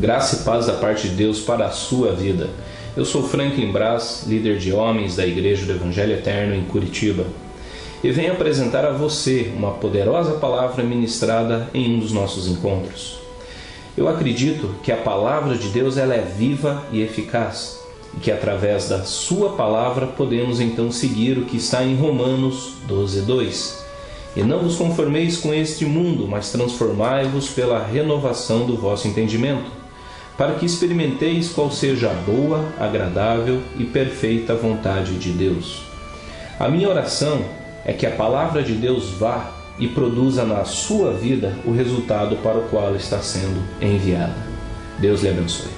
Graça e paz da parte de Deus para a sua vida. Eu sou Franklin Braz, líder de homens da Igreja do Evangelho Eterno em Curitiba, e venho apresentar a você uma poderosa palavra ministrada em um dos nossos encontros. Eu acredito que a palavra de Deus ela é viva e eficaz, e que através da sua palavra podemos então seguir o que está em Romanos 12:2. E não vos conformeis com este mundo, mas transformai-vos pela renovação do vosso entendimento, para que experimenteis qual seja a boa, agradável e perfeita vontade de Deus. A minha oração é que a palavra de Deus vá e produza na sua vida o resultado para o qual está sendo enviada. Deus lhe abençoe.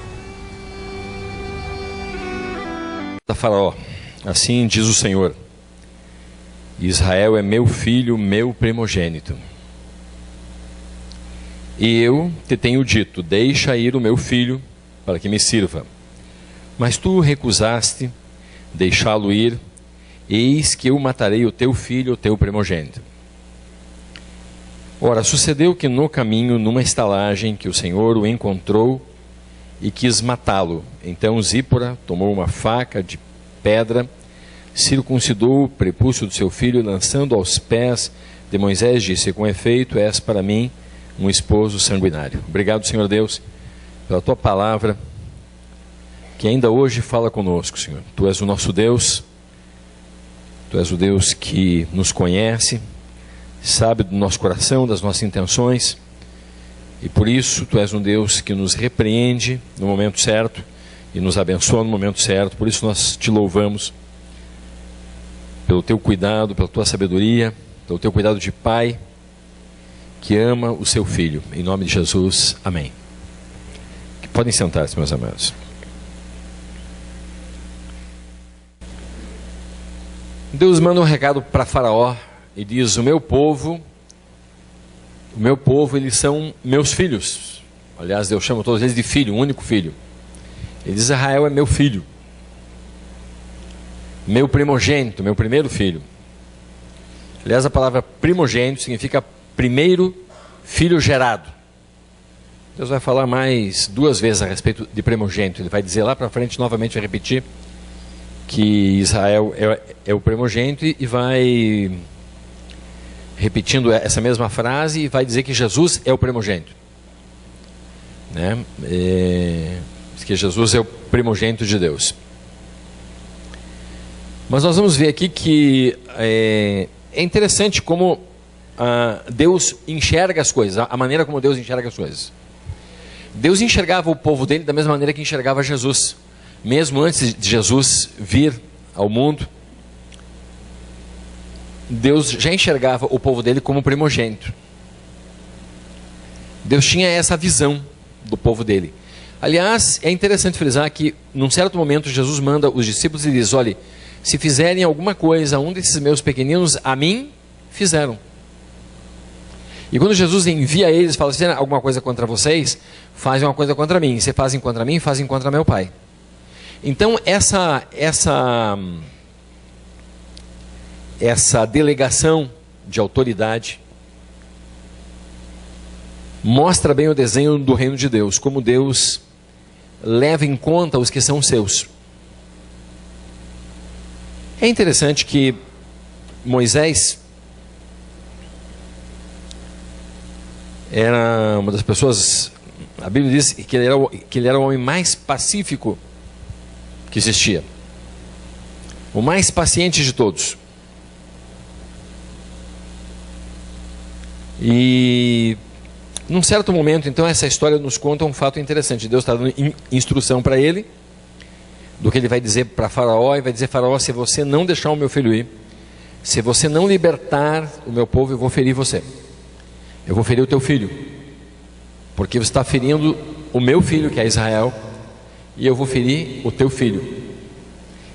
Faraó, assim diz o Senhor: Israel é meu filho, meu primogênito. E eu te tenho dito: deixa ir o meu filho, para que me sirva. Mas tu recusaste deixá-lo ir, eis que eu matarei o teu filho, o teu primogênito. Ora, sucedeu que no caminho, numa estalagem, que o Senhor o encontrou e quis matá-lo. Então Zípora tomou uma faca de pedra, circuncidou o prepúcio do seu filho, lançando aos pés de Moisés, disse: com efeito, és para mim um esposo sanguinário. Obrigado, Senhor Deus, pela tua palavra, que ainda hoje fala conosco, Senhor. Tu és o nosso Deus, tu és o Deus que nos conhece, sabe do nosso coração, das nossas intenções, e por isso tu és um Deus que nos repreende no momento certo e nos abençoa no momento certo. Por isso nós te louvamos pelo teu cuidado, pela tua sabedoria, pelo teu cuidado de pai que ama o seu filho. Em nome de Jesus, amém. Podem sentar-se, meus amados. Deus manda um recado para Faraó e diz: o meu povo, eles são meus filhos. Aliás, Deus chama todos eles de filho, um único filho. Ele diz: Israel é meu filho, meu primogênito, meu primeiro filho. Aliás, a palavra primogênito significa primeiro filho gerado. Deus vai falar mais duas vezes a respeito de primogênito. Ele vai dizer lá para frente, novamente vai repetir, que Israel é o primogênito, e vai repetindo essa mesma frase, e vai dizer que Jesus é o primogênito, né? Diz que Jesus é o primogênito de Deus. Mas nós vamos ver aqui que é interessante como Deus enxerga as coisas, a maneira como Deus enxerga as coisas. Deus enxergava o povo dele da mesma maneira que enxergava Jesus. Mesmo antes de Jesus vir ao mundo, Deus já enxergava o povo dele como primogênito. Deus tinha essa visão do povo dele. Aliás, é interessante frisar que, num certo momento, Jesus manda os discípulos e diz: olhe, se fizerem alguma coisa a um desses meus pequeninos, a mim fizeram. E quando Jesus envia eles, fala: se alguma coisa contra vocês, fazem uma coisa contra mim. Se fazem contra mim, fazem contra meu Pai. Então, essa delegação de autoridade mostra bem o desenho do reino de Deus, como Deus leva em conta os que são seus. É interessante que Moisés era uma das pessoas, a Bíblia diz que ele era o homem mais pacífico que existia, o mais paciente de todos. E num certo momento, então, essa história nos conta um fato interessante. Deus está dando instrução para ele do que ele vai dizer para Faraó, e vai dizer: Faraó, se você não deixar o meu filho ir, se você não libertar o meu povo, eu vou ferir você. Eu vou ferir o teu filho, porque você está ferindo o meu filho, que é Israel, e eu vou ferir o teu filho.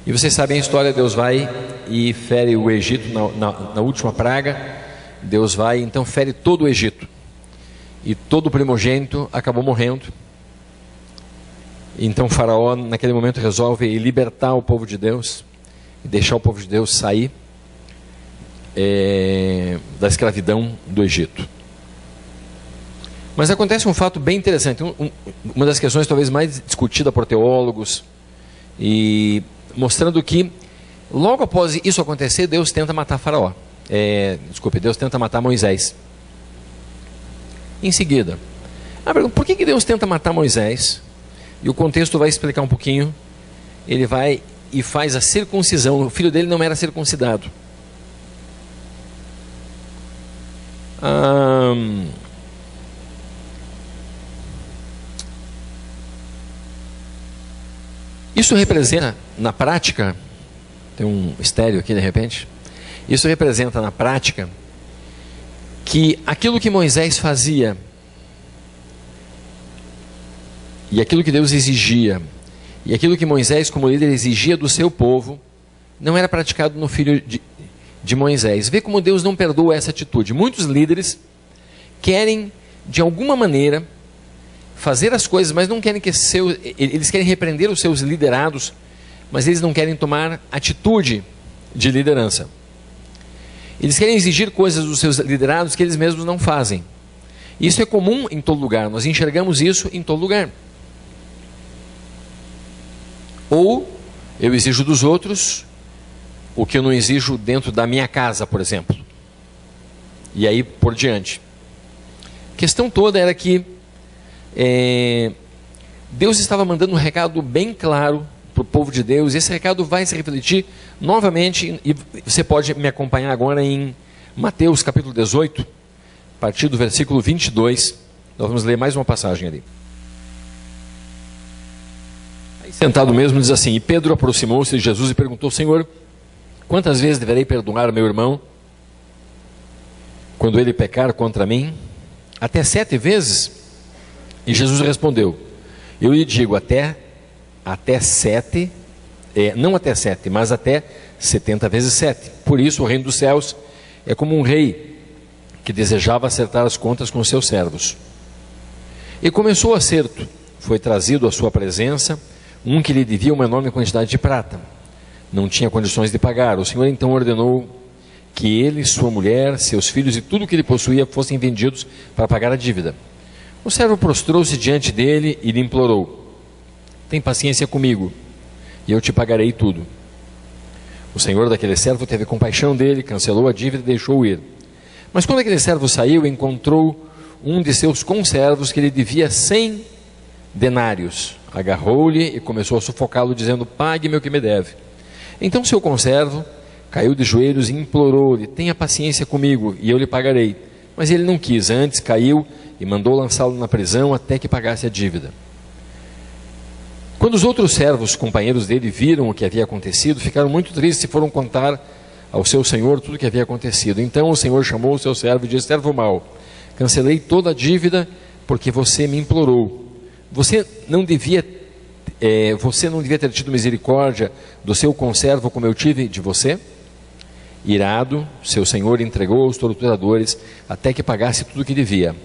E vocês sabem a história. Deus vai e fere o Egito na última praga. Deus vai, então, fere todo o Egito, e todo o primogênito acabou morrendo. Então Faraó, naquele momento, resolve libertar o povo de Deus, e deixar o povo de Deus sair da escravidão do Egito. Mas acontece um fato bem interessante, uma das questões talvez mais discutida por teólogos, e mostrando que logo após isso acontecer, Deus tenta matar Faraó. Deus tenta matar Moisés. Em seguida, por que Deus tenta matar Moisés? E o contexto vai explicar um pouquinho. Ele vai e faz a circuncisão. O filho dele não era circuncidado. Isso representa, na prática, tem um estéreo aqui de repente, isso representa na prática que aquilo que Moisés fazia e aquilo que Deus exigia e aquilo que Moisés como líder exigia do seu povo não era praticado no filho de Moisés. Vê como Deus não perdoa essa atitude. Muitos líderes querem de alguma maneira fazer as coisas, mas não querem eles querem repreender os seus liderados, mas eles não querem tomar atitude de liderança. Eles querem exigir coisas dos seus liderados que eles mesmos não fazem. Isso é comum em todo lugar, nós enxergamos isso em todo lugar. Ou eu exijo dos outros o que eu não exijo dentro da minha casa, por exemplo. E aí por diante. A questão toda era que Deus estava mandando um recado bem claro para o povo de Deus, e esse recado vai se refletir novamente, e você pode me acompanhar agora em Mateus capítulo 18, a partir do versículo 22, nós vamos ler mais uma passagem ali. Aí, sentado mesmo, diz assim: e Pedro aproximou-se de Jesus e perguntou: Senhor, quantas vezes deverei perdoar meu irmão quando ele pecar contra mim? Até 7 vezes? E Jesus respondeu: eu lhe digo, até 7, não até 7, mas até 70 vezes 7. Por isso o reino dos céus é como um rei que desejava acertar as contas com seus servos. E começou o acerto. Foi trazido à sua presença um que lhe devia uma enorme quantidade de prata. Não tinha condições de pagar. O Senhor então ordenou que ele, sua mulher, seus filhos e tudo o que ele possuía fossem vendidos para pagar a dívida. O servo prostrou-se diante dele e lhe implorou: tem paciência comigo, e eu te pagarei tudo. O senhor daquele servo teve compaixão dele, cancelou a dívida e deixou-o ir. Mas quando aquele servo saiu, encontrou um de seus conservos que lhe devia 100 denários. Agarrou-lhe e começou a sufocá-lo, dizendo: pague-me o que me deve. Então seu conservo caiu de joelhos e implorou-lhe: tenha paciência comigo, e eu lhe pagarei. Mas ele não quis, antes caiu e mandou lançá-lo na prisão até que pagasse a dívida. Quando os outros servos, companheiros dele, viram o que havia acontecido, ficaram muito tristes e foram contar ao seu senhor tudo o que havia acontecido. Então o senhor chamou o seu servo e disse: servo mau, cancelei toda a dívida porque você me implorou. Você não devia ter tido misericórdia do seu conservo como eu tive de você? Irado, seu senhor entregou aos torturadores até que pagasse tudo o que devia.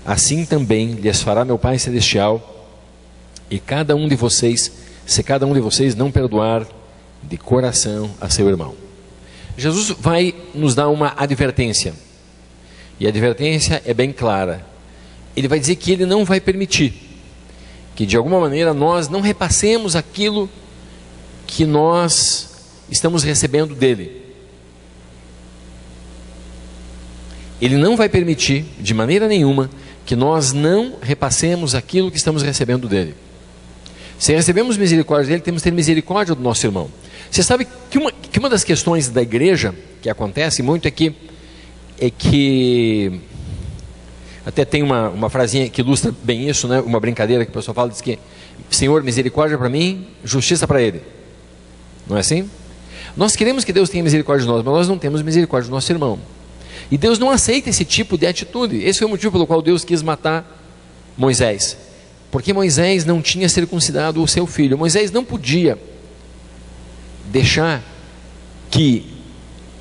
Assim também lhes fará meu Pai Celestial, e se cada um de vocês não perdoar de coração a seu irmão. Jesus vai nos dar uma advertência, e a advertência é bem clara. Ele vai dizer que ele não vai permitir que de alguma maneira nós não repassemos aquilo que nós estamos recebendo dele. Ele não vai permitir de maneira nenhuma que nós não repassemos aquilo que estamos recebendo dele. Se recebemos misericórdia dele, temos que ter misericórdia do nosso irmão. Você sabe que uma das questões da igreja que acontece muito é que até tem uma frasinha que ilustra bem isso, né? Uma brincadeira que o pessoal fala, diz que: Senhor, misericórdia para mim, justiça para ele. Não é assim? Nós queremos que Deus tenha misericórdia de nós, mas nós não temos misericórdia do nosso irmão. E Deus não aceita esse tipo de atitude. Esse foi o motivo pelo qual Deus quis matar Moisés, porque Moisés não tinha circuncidado o seu filho. Moisés não podia deixar que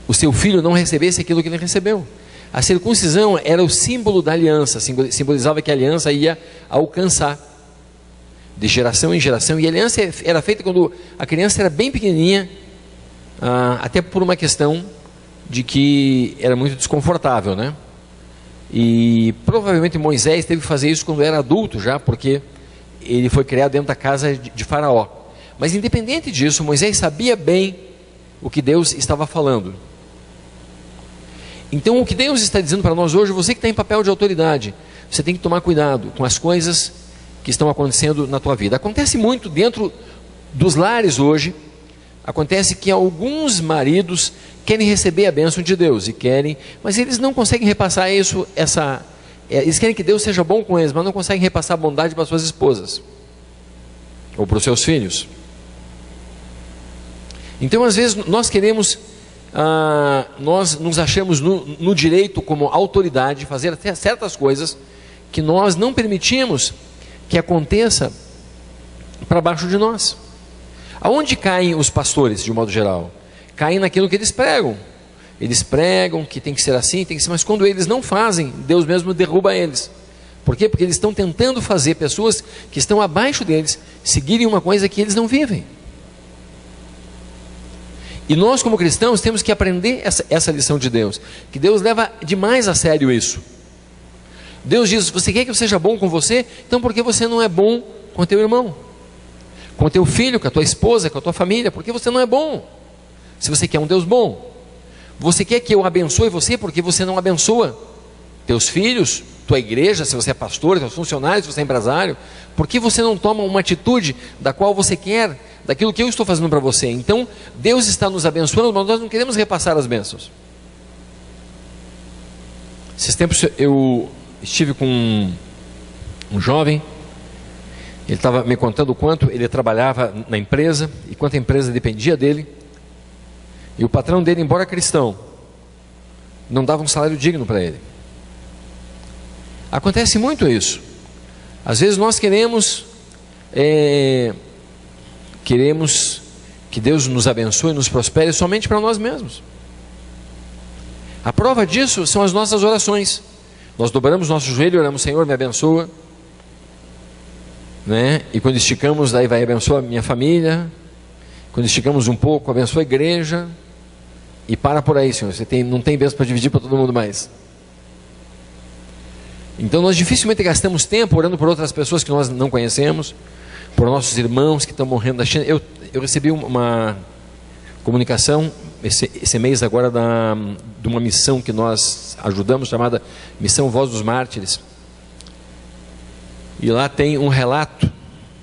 o seu filho não recebesse aquilo que ele recebeu. A circuncisão era o símbolo da aliança, simbolizava que a aliança ia alcançar de geração em geração, e a aliança era feita quando a criança era bem pequenininha, até por uma questão de que era muito desconfortável, né? E provavelmente Moisés teve que fazer isso quando era adulto já, porque ele foi criado dentro da casa de Faraó. Mas independente disso, Moisés sabia bem o que Deus estava falando. Então o que Deus está dizendo para nós hoje, você que está em papel de autoridade, você tem que tomar cuidado com as coisas que estão acontecendo na tua vida. Acontece muito dentro dos lares hoje. Acontece que alguns maridos querem receber a bênção de Deus e querem, mas eles não conseguem repassar isso, eles querem que Deus seja bom com eles, mas não conseguem repassar a bondade para suas esposas ou para os seus filhos. Então às vezes nós queremos, nós nos achamos no direito como autoridade de fazer até certas coisas que nós não permitimos que aconteça para baixo de nós. Aonde caem os pastores, de um modo geral? Caem naquilo que eles pregam. Eles pregam que tem que ser assim, tem que ser, mas quando eles não fazem, Deus mesmo derruba eles. Por quê? Porque eles estão tentando fazer pessoas que estão abaixo deles seguirem uma coisa que eles não vivem. E nós, como cristãos, temos que aprender essa lição de Deus, que Deus leva demais a sério isso. Deus diz: você quer que eu seja bom com você? Então por que você não é bom com teu irmão? Com teu filho, com a tua esposa, com a tua família? Por que você não é bom? Se você quer um Deus bom. Você quer que eu abençoe você? Porque você não abençoa teus filhos, tua igreja, se você é pastor, teus funcionários, se você é empresário? Por que você não toma uma atitude da qual você quer, daquilo que eu estou fazendo para você? Então Deus está nos abençoando, mas nós não queremos repassar as bênçãos. Esses tempos eu estive com um jovem. Ele estava me contando o quanto ele trabalhava na empresa e quanto a empresa dependia dele. E o patrão dele, embora cristão, não dava um salário digno para ele. Acontece muito isso. Às vezes nós queremos que Deus nos abençoe, nos prospere somente para nós mesmos. A prova disso são as nossas orações. Nós dobramos nosso joelho e oramos: Senhor, me abençoa. Né? E quando esticamos, daí vai: abençoa a minha família. Quando esticamos um pouco, abençoa a igreja. E para por aí, Senhor. Não tem bênção para dividir para todo mundo mais. Então nós dificilmente gastamos tempo orando por outras pessoas que nós não conhecemos, por nossos irmãos que estão morrendo da China. Eu recebi uma comunicação esse mês agora de uma missão que nós ajudamos, chamada Missão Voz dos Mártires. E lá tem um relato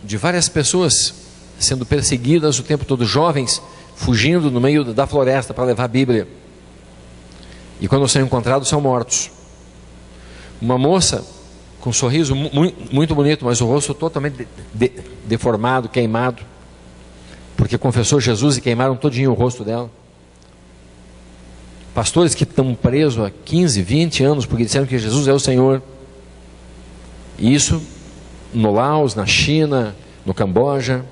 de várias pessoas sendo perseguidas o tempo todo, jovens fugindo no meio da floresta para levar a Bíblia. E quando são encontrados, são mortos. Uma moça com um sorriso muito bonito, mas o rosto totalmente deformado, queimado, porque confessou Jesus e queimaram todinho o rosto dela. Pastores que estão presos há 15, 20 anos porque disseram que Jesus é o Senhor. E isso no Laos, na China, no Camboja,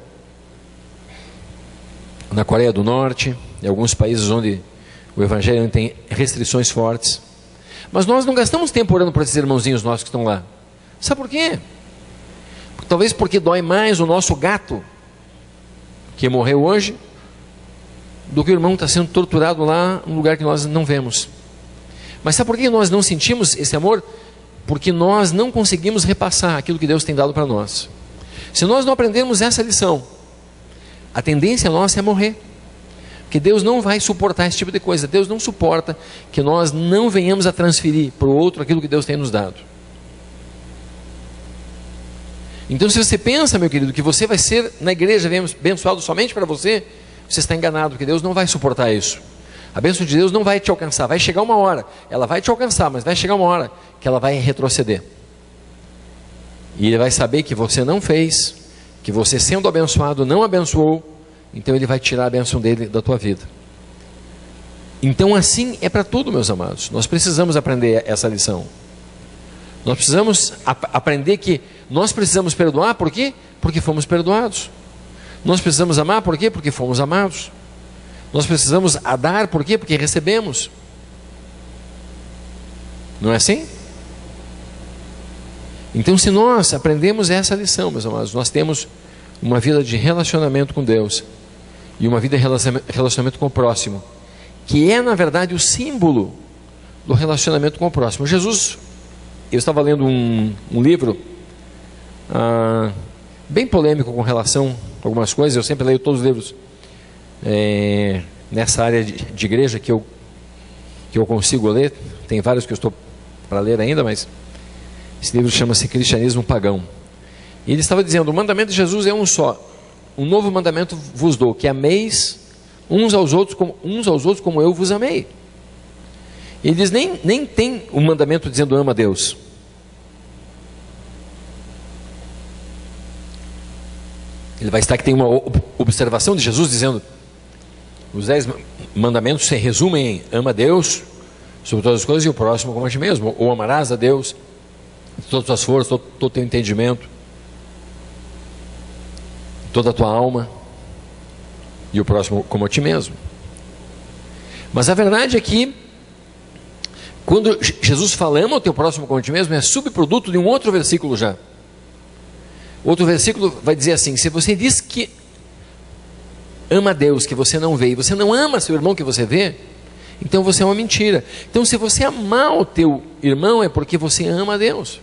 na Coreia do Norte, em alguns países onde o Evangelho tem restrições fortes. Mas nós não gastamos tempo orando por esses irmãozinhos nossos que estão lá. Sabe por quê? Talvez porque dói mais o nosso gato que morreu hoje do que o irmão que está sendo torturado lá num lugar que nós não vemos. Mas sabe por que nós não sentimos esse amor? Porque nós não conseguimos repassar aquilo que Deus tem dado para nós. Se nós não aprendermos essa lição, a tendência nossa é morrer. Porque Deus não vai suportar esse tipo de coisa. Deus não suporta que nós não venhamos a transferir para o outro aquilo que Deus tem nos dado. Então, se você pensa, meu querido, que você vai ser na igreja abençoado somente para você, você está enganado, porque Deus não vai suportar isso. A bênção de Deus não vai te alcançar. Vai chegar uma hora, ela vai te alcançar, mas vai chegar uma hora que ela vai retroceder. E Ele vai saber que você não fez, que você, sendo abençoado, não abençoou. Então Ele vai tirar a bênção dele da tua vida. Então assim é para tudo, meus amados. Nós precisamos aprender essa lição. Nós precisamos aprender que nós precisamos perdoar. Por quê? Porque fomos perdoados. Nós precisamos amar. Por quê? Porque fomos amados. Nós precisamos dar. Por quê? Porque recebemos. Não é assim? Então, se nós aprendemos essa lição, meus amados, nós temos uma vida de relacionamento com Deus e uma vida de relacionamento com o próximo, que é na verdade o símbolo do relacionamento com o próximo. Jesus eu estava lendo um livro bem polêmico com relação a algumas coisas. Eu sempre leio todos os livros nessa área de igreja que eu consigo ler. Tem vários que eu estou para ler ainda, mas esse livro chama-se Cristianismo Pagão. E ele estava dizendo: o mandamento de Jesus é um só. Um novo mandamento vos dou, que ameis uns aos outros como eu vos amei. Ele diz, nem tem um mandamento dizendo ama a Deus. Ele vai estar que tem uma observação de Jesus dizendo: os 10 mandamentos se resumem em ama a Deus sobre todas as coisas e o próximo como a ti mesmo. Ou amarás a Deus de todas as tuas forças, todo o teu entendimento, toda a tua alma, e o próximo como a ti mesmo. Mas a verdade é que quando Jesus fala ama o teu próximo como a ti mesmo, é subproduto de um outro versículo já. Outro versículo vai dizer assim: se você diz que ama a Deus que você não vê, e você não ama seu irmão que você vê, então você é uma mentira. Então, se você amar o teu irmão, é porque você ama a Deus.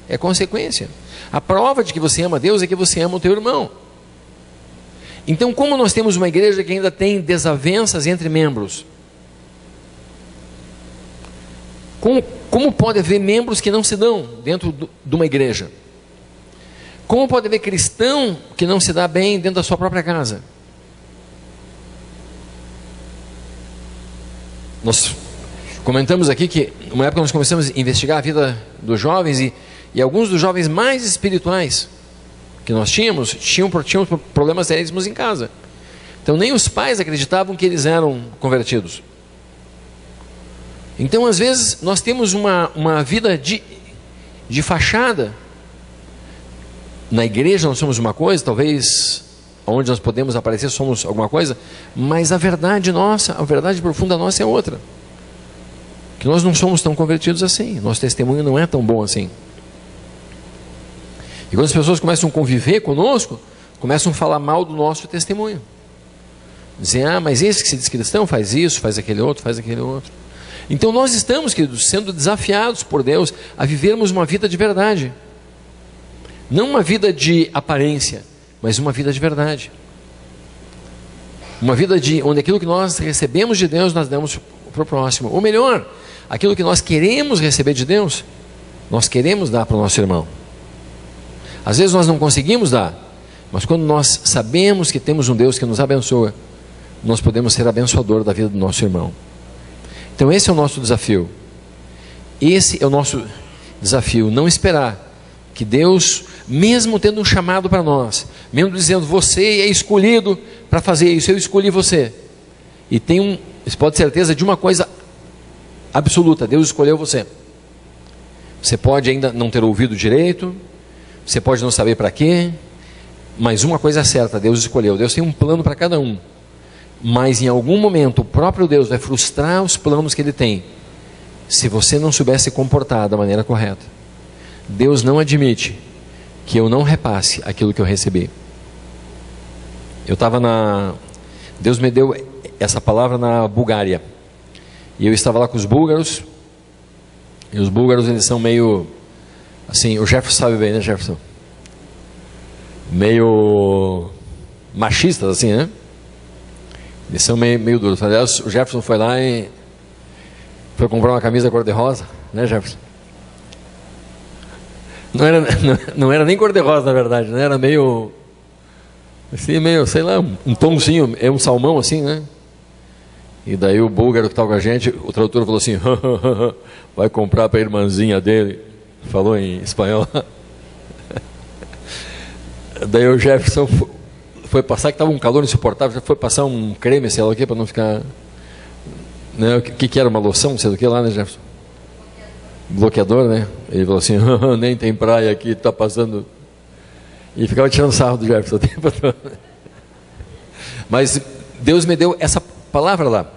É consequência. A prova de que você ama a Deus é que você ama o teu irmão. Então, como nós temos uma igreja que ainda tem desavenças entre membros, como pode haver membros que não se dão dentro de uma igreja? Como pode haver cristão que não se dá bem dentro da sua própria casa? Nós comentamos aqui que uma época nós começamos a investigar a vida dos jovens e alguns dos jovens mais espirituais que nós tinham problemas seríssimos em casa. Então nem os pais acreditavam que eles eram convertidos. Então às vezes nós temos uma vida de fachada. Na igreja nós somos uma coisa, talvez onde nós podemos aparecer somos alguma coisa, mas a verdade nossa, a verdade profunda nossa é outra. Que nós não somos tão convertidos assim, nosso testemunho não é tão bom assim. E quando as pessoas começam a conviver conosco, começam a falar mal do nosso testemunho. Dizem, mas esse que se diz cristão faz isso, faz aquele outro, faz aquele outro. Então nós estamos, queridos, sendo desafiados por Deus a vivermos uma vida de verdade. Não uma vida de aparência, mas uma vida de verdade. Uma vida onde aquilo que nós recebemos de Deus, nós damos para o próximo. Ou melhor, aquilo que nós queremos receber de Deus, nós queremos dar para o nosso irmão. Às vezes nós não conseguimos dar, mas quando nós sabemos que temos um Deus que nos abençoa, nós podemos ser abençoador da vida do nosso irmão. Então esse é o nosso desafio. Esse é o nosso desafio, não esperar que Deus, mesmo tendo um chamado para nós, mesmo dizendo, você é escolhido para fazer isso, eu escolhi você. E você pode ter certeza de uma coisa absoluta, Deus escolheu você. Você pode ainda não ter ouvido direito, você pode não saber para quê, mas uma coisa é certa, Deus escolheu. Deus tem um plano para cada um, mas em algum momento o próprio Deus vai frustrar os planos que Ele tem, se você não souber se comportar da maneira correta. Deus não admite que eu não repasse aquilo que eu recebi. Deus me deu essa palavra na Bulgária, e eu estava lá com os búlgaros, e os búlgaros eles são meio assim, o Jefferson sabe bem, né, Jefferson? Meio machistas assim, né? Eles são meio duros. Aliás, o Jefferson foi lá e foi comprar uma camisa cor-de-rosa, né, Jefferson? Não era nem cor-de-rosa, na verdade, né? Era meio assim, sei lá, um tomzinho, é um salmão assim, né? E daí o búlgaro que estava com a gente, o tradutor falou assim, vai comprar para a irmãzinha dele. Falou em espanhol. Daí o Jefferson foi passar, que estava um calor insuportável, já foi passar um creme, sei lá o que, para não ficar, né? O que era uma loção, não sei do que lá, né, Jefferson? Bloqueador, né? Ele falou assim, nem tem praia aqui, está passando. E ficava tirando sarro do Jefferson o tempo todo. Mas Deus me deu essa palavra lá,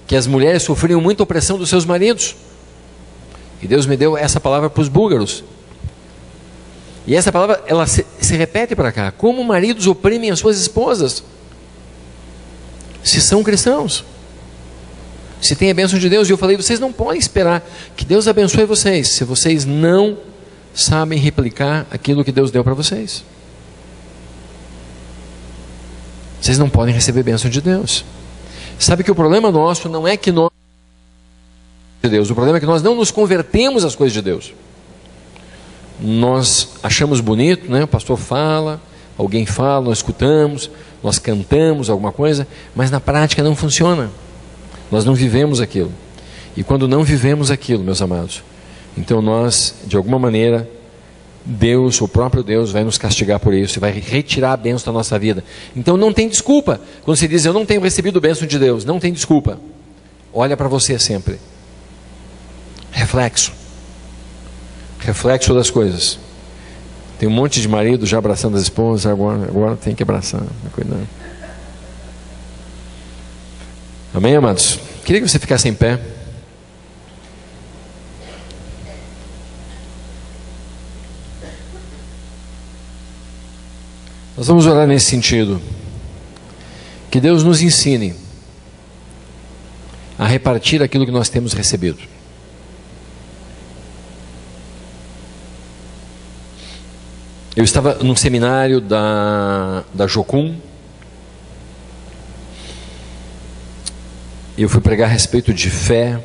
que as mulheres sofriam muita opressão dos seus maridos. E Deus me deu essa palavra para os búlgaros. E essa palavra, ela se repete para cá. Como maridos oprimem as suas esposas, se são cristãos. se tem a bênção de Deus. E eu falei, vocês não podem esperar que Deus abençoe vocês se vocês não sabem replicar aquilo que Deus deu para vocês. Vocês não podem receber a bênção de Deus. Sabe que o problema nosso não é que nós de Deus, o problema é que nós não nos convertemos às coisas de Deus. Nós achamos bonito, né? O pastor fala, alguém fala, nós escutamos, nós cantamos alguma coisa, mas na prática não funciona. Nós não vivemos aquilo. E quando não vivemos aquilo, meus amados, então nós, de alguma maneira, Deus, o próprio Deus, vai nos castigar por isso e vai retirar a bênção da nossa vida. Então não tem desculpa. Quando se diz, eu não tenho recebido a bênção de Deus, não tem desculpa. Olha para você sempre. Reflexo das coisas. Tem um monte de marido já abraçando as esposas, agora tem que abraçar, cuidado. Amém, amados? Queria que você ficasse em pé. Nós vamos orar nesse sentido. Que Deus nos ensine a repartir aquilo que nós temos recebido. Eu estava num seminário da Jocum. Eu fui pregar a respeito de fé.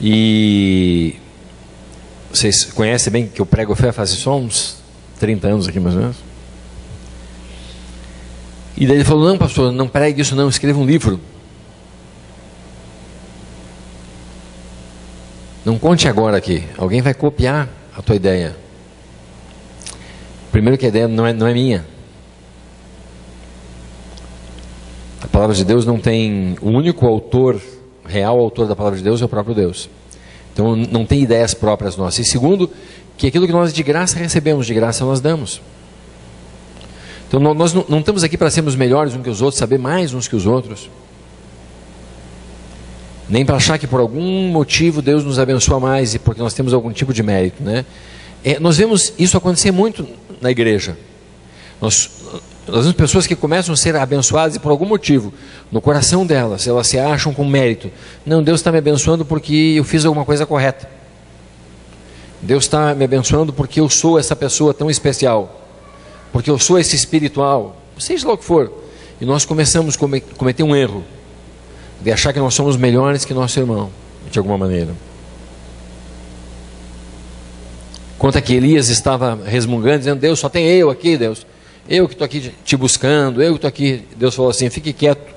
E vocês conhecem bem que eu prego fé faz só uns 30 anos aqui mais ou menos. E daí ele falou, não pastor, não pregue isso não, escreva um livro. Não conte agora aqui, alguém vai copiar a tua ideia. Primeiro que a ideia não é minha. A palavra de Deus não tem, o único autor, real autor da palavra de Deus é o próprio Deus. Então não tem ideias próprias nossas. E segundo, que aquilo que nós de graça recebemos, de graça nós damos. Então nós não estamos aqui para sermos melhores uns que os outros, saber mais uns que os outros. Nem para achar que por algum motivo Deus nos abençoa mais e porque nós temos algum tipo de mérito, né? Nós vemos isso acontecer muito na igreja. Nós vemos pessoas que começam a ser abençoadas e por algum motivo, no coração delas, elas se acham com mérito. Não, Deus está me abençoando porque eu fiz alguma coisa correta. Deus está me abençoando porque eu sou essa pessoa tão especial. Porque eu sou esse espiritual. Seja lá o que for. E nós começamos a cometer um erro de achar que nós somos melhores que nosso irmão, de alguma maneira. Conta que Elias estava resmungando, dizendo, Deus, só tem eu aqui, Deus. Eu que estou aqui te buscando, eu que estou aqui. Deus falou assim, fique quieto,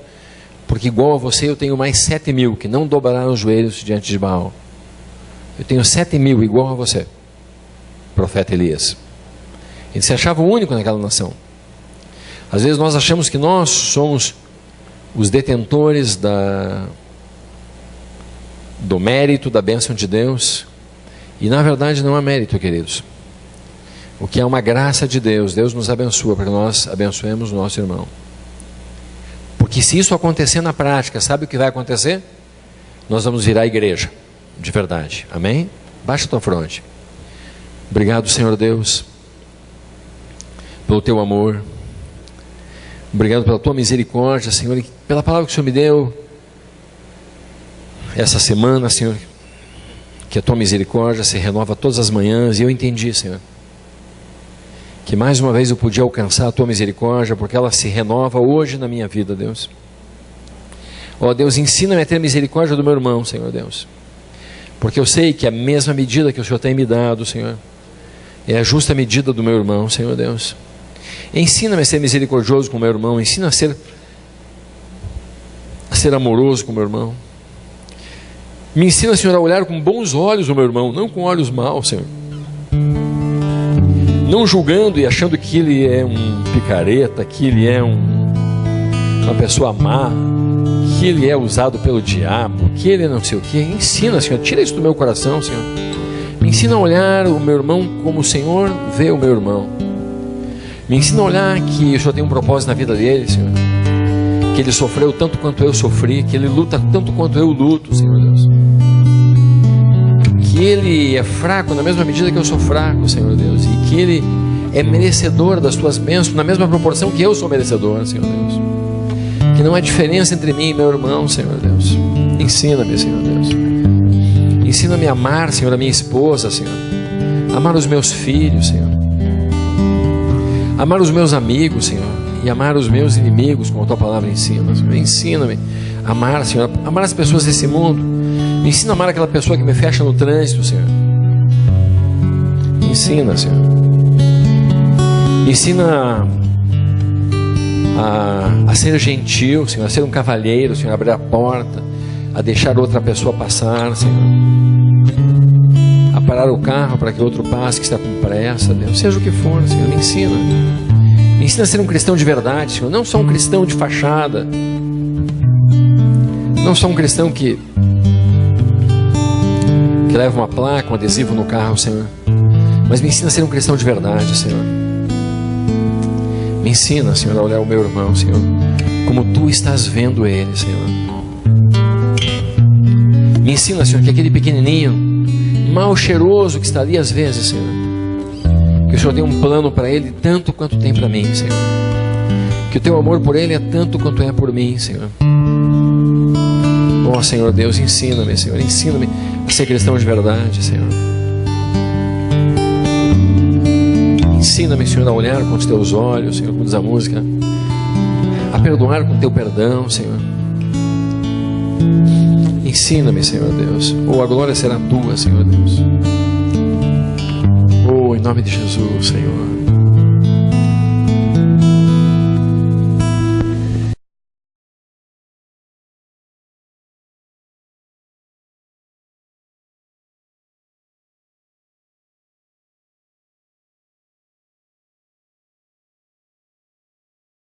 porque igual a você eu tenho mais 7.000 que não dobraram os joelhos diante de Baal. Eu tenho 7.000 igual a você, profeta Elias. Ele se achava o único naquela nação. Às vezes nós achamos que nós somos os detentores do mérito, da bênção de Deus. E na verdade não há mérito, queridos. O que é uma graça de Deus, Deus nos abençoa para que nós abençoemos o nosso irmão. Porque se isso acontecer na prática, sabe o que vai acontecer? Nós vamos virar a igreja, de verdade. Amém? Baixa a tua fronte. Obrigado, Senhor Deus, pelo teu amor. Obrigado pela tua misericórdia, Senhor, e pela palavra que o Senhor me deu essa semana, Senhor, que a tua misericórdia se renova todas as manhãs. E eu entendi, Senhor, que mais uma vez eu podia alcançar a tua misericórdia, porque ela se renova hoje na minha vida, Deus. Ó Deus, ensina-me a ter misericórdia do meu irmão, Senhor Deus, porque eu sei que a mesma medida que o Senhor tem me dado, Senhor, é a justa medida do meu irmão, Senhor Deus. Ensina-me a ser misericordioso com o meu irmão. Ensina a ser amoroso com o meu irmão. Me ensina, Senhor, a olhar com bons olhos o meu irmão, não com olhos maus, Senhor. Não julgando e achando que ele é um picareta, que ele é uma pessoa má, que ele é usado pelo diabo, que ele não sei o que. Ensina, Senhor, tira isso do meu coração, Senhor. Me ensina a olhar o meu irmão como o Senhor vê o meu irmão. Me ensina a olhar que o Senhor tem um propósito na vida dele, Senhor. Que ele sofreu tanto quanto eu sofri, que ele luta tanto quanto eu luto, Senhor Deus. Que ele é fraco na mesma medida que eu sou fraco, Senhor Deus. E que ele é merecedor das tuas bênçãos na mesma proporção que eu sou merecedor, Senhor Deus. que não há diferença entre mim e meu irmão, Senhor Deus. Ensina-me, Senhor Deus. Ensina-me a amar, Senhor, a minha esposa, Senhor. Amar os meus filhos, Senhor. Amar os meus amigos, Senhor. E amar os meus inimigos, como a tua palavra ensina, Senhor. Ensina-me a amar, Senhor. Amar as pessoas desse mundo. Me ensina a amar aquela pessoa que me fecha no trânsito, Senhor. Ensina, Senhor. Me ensina a ser gentil, Senhor. A ser um cavalheiro, Senhor. A abrir a porta. A deixar outra pessoa passar, Senhor. A parar o carro para que outro passe que está com pressa, Deus. Seja o que for, Senhor. Me ensina. Me ensina a ser um cristão de verdade, Senhor. Não só um cristão de fachada. Não só um cristão que leva uma placa, um adesivo no carro, Senhor. Mas me ensina a ser um cristão de verdade, Senhor. Me ensina, Senhor, a olhar o meu irmão, Senhor, como tu estás vendo ele, Senhor. Me ensina, Senhor, que aquele pequenininho, mal cheiroso que está ali às vezes, Senhor, que o Senhor tem um plano para ele tanto quanto tem para mim, Senhor. Que o teu amor por ele é tanto quanto é por mim, Senhor. Oh, Senhor Deus, ensina-me, Senhor, ensina-me a ser cristão de verdade, Senhor. Ensina-me, Senhor, a olhar com os teus olhos, Senhor, como diz a música, a perdoar com teu perdão, Senhor. Ensina-me, Senhor Deus. Oh, a glória será tua, Senhor Deus. Oh, em nome de Jesus, Senhor.